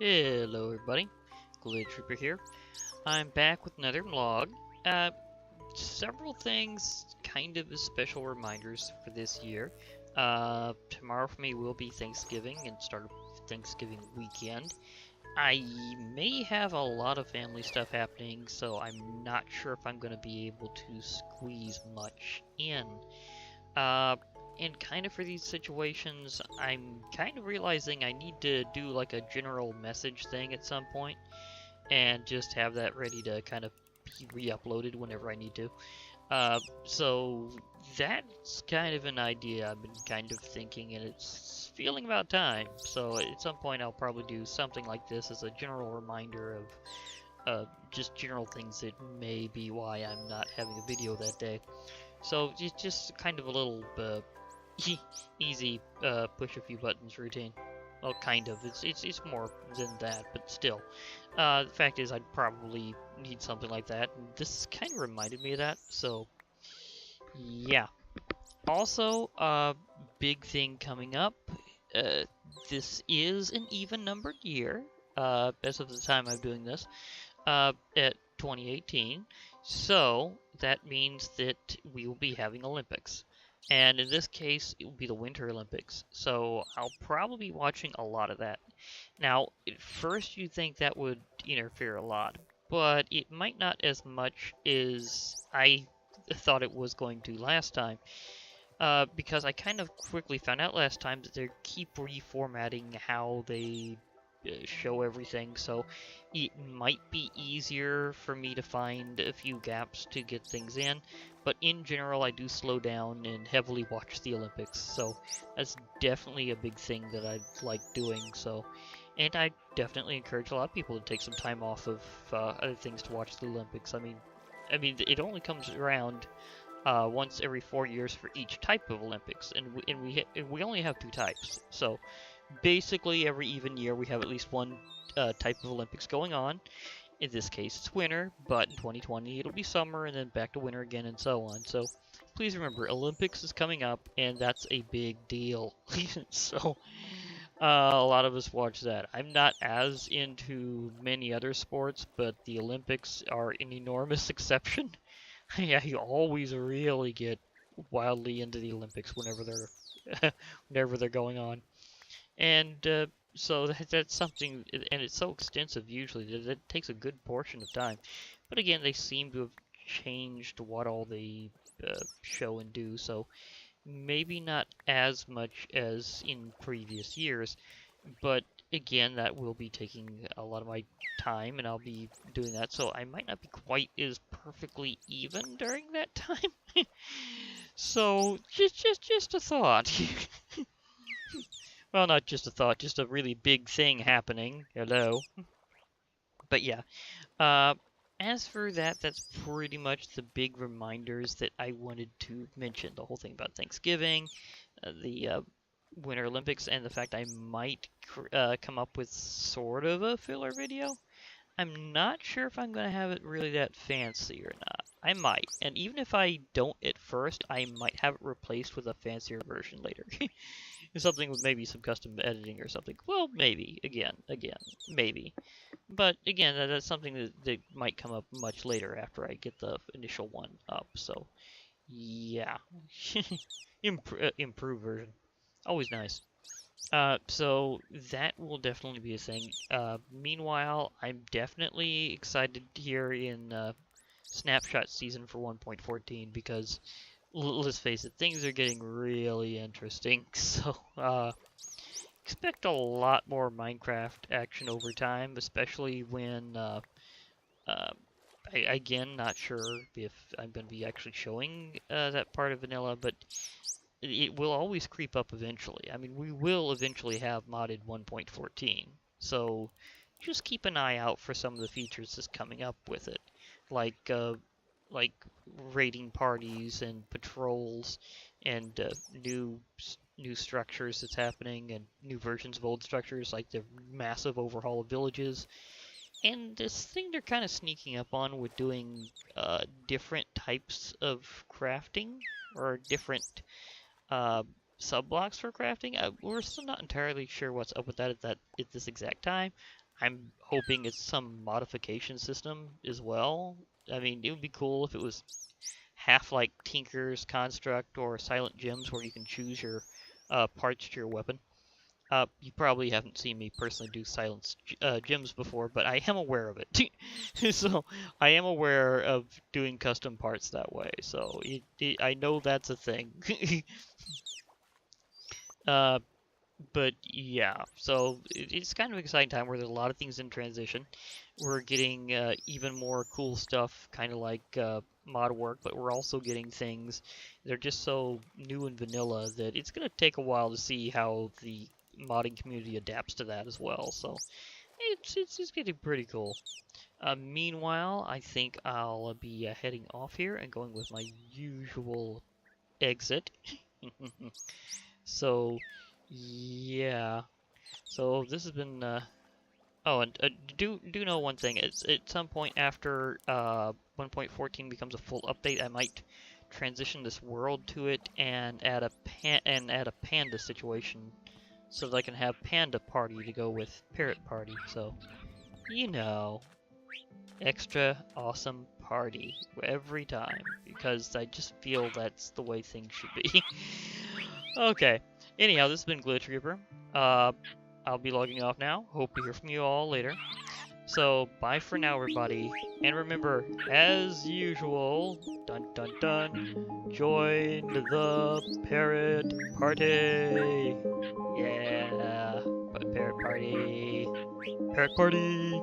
Hello everybody, Glitch Trooper here. I'm back with another vlog. Uh, Several things kind of as special reminders for this year. Tomorrow for me will be Thanksgiving and start of Thanksgiving weekend. I may have a lot of family stuff happening, so I'm not sure if I'm going to be able to squeeze much in. Uh, and kind of for these situations, I'm kind of realizing I need to do like a general message thing at some point, and just have that ready to kind of be re-uploaded whenever I need to. So that's kind of an idea I've been kind of thinking, and it's feeling about time. So at some point I'll probably do something like this as a general reminder of just general things that may be why I'm not having a video that day. So it's just kind of a little easy push a few buttons routine. Well, kind of. It's more than that, but still. The fact is, I'd probably need something like that. And this kind of reminded me of that, so yeah. Also, big thing coming up. Uh, this is an even-numbered year. As of the time I'm doing this, at 2018. So that means that we will be having Olympics. And in this case, it will be the Winter Olympics. So I'll probably be watching a lot of that. Now, at first you'd think that would interfere a lot, but it might not as much as I thought it was going to last time. Because I kind of quickly found out last time that they keep reformatting how they show everything, so it might be easier for me to find a few gaps to get things in, but in general I do slow down and heavily watch the Olympics, so that's definitely a big thing that I like doing. So, and I definitely encourage a lot of people to take some time off of other things to watch the Olympics. I mean it only comes around once every 4 years for each type of Olympics, and we only have two types. So basically, every even year we have at least one type of Olympics going on. In this case, it's winter, but in 2020 it'll be summer, and then back to winter again, and so on. So please remember, Olympics is coming up, and that's a big deal. So a lot of us watch that. I'm not as into many other sports, but the Olympics are an enormous exception. Yeah, you always really get wildly into the Olympics whenever they're whenever they're going on, and so that's something, and it's so extensive usually that it takes a good portion of time. But again, they seem to have changed what all they show and do, so maybe not as much as in previous years, but again, that will be taking a lot of my time, and I'll be doing that, so I might not be quite as perfectly even during that time. So just a thought. Well, not just a thought, just a really big thing happening. Hello. But yeah. Uh, as for that, that's pretty much the big reminders that I wanted to mention. The whole thing about Thanksgiving, the Winter Olympics, and the fact I might come up with sort of a filler video. I'm not sure if I'm going to have it really that fancy or not. I might, and even if I don't at first, I might have it replaced with a fancier version later. Something with maybe some custom editing or something. Well, maybe. Again, maybe. But again, that's something that might come up much later after I get the initial one up. So, yeah. Improved version. Always nice. So that will definitely be a thing. Meanwhile, I'm definitely excited here in Snapshot season for 1.14 because let's face it, things are getting really interesting. So, expect a lot more Minecraft action over time, especially when, again, not sure if I'm going to be actually showing that part of vanilla, but it will always creep up eventually. I mean, we will eventually have modded 1.14, so just keep an eye out for some of the features that's coming up with it, like raiding parties and patrols and new structures that's happening and new versions of old structures, like the massive overhaul of villages. And this thing they're kind of sneaking up on with doing different types of crafting or different sub blocks for crafting. We're still not entirely sure what's up with that at this exact time. I'm hoping it's some modification system as well. I mean, it would be cool if it was half like Tinker's Construct or Silent Gems, where you can choose your parts to your weapon. You probably haven't seen me personally do Silent Gems before, but I am aware of it. So I am aware of doing custom parts that way. So I know that's a thing. uh, but yeah, so it's kind of an exciting time where there's a lot of things in transition. We're getting even more cool stuff, kind of like mod work, but we're also getting things that are just so new and vanilla that it's going to take a while to see how the modding community adapts to that as well. So it's getting pretty cool. Meanwhile, I think I'll be heading off here and going with my usual exit. So yeah. So this has been oh, and do know one thing. It's at some point after 1.14 becomes a full update, I might transition this world to it and add a panda situation, so that I can have panda party to go with parrot party. So you know, extra awesome party every time, because I just feel that's the way things should be. Okay. Anyhow, this has been Glitch Reaper. I'll be logging off now. Hope to hear from you all later. So, bye for now, everybody. And remember, as usual, dun dun dun, join the parrot party. Yeah, parrot party. Parrot party.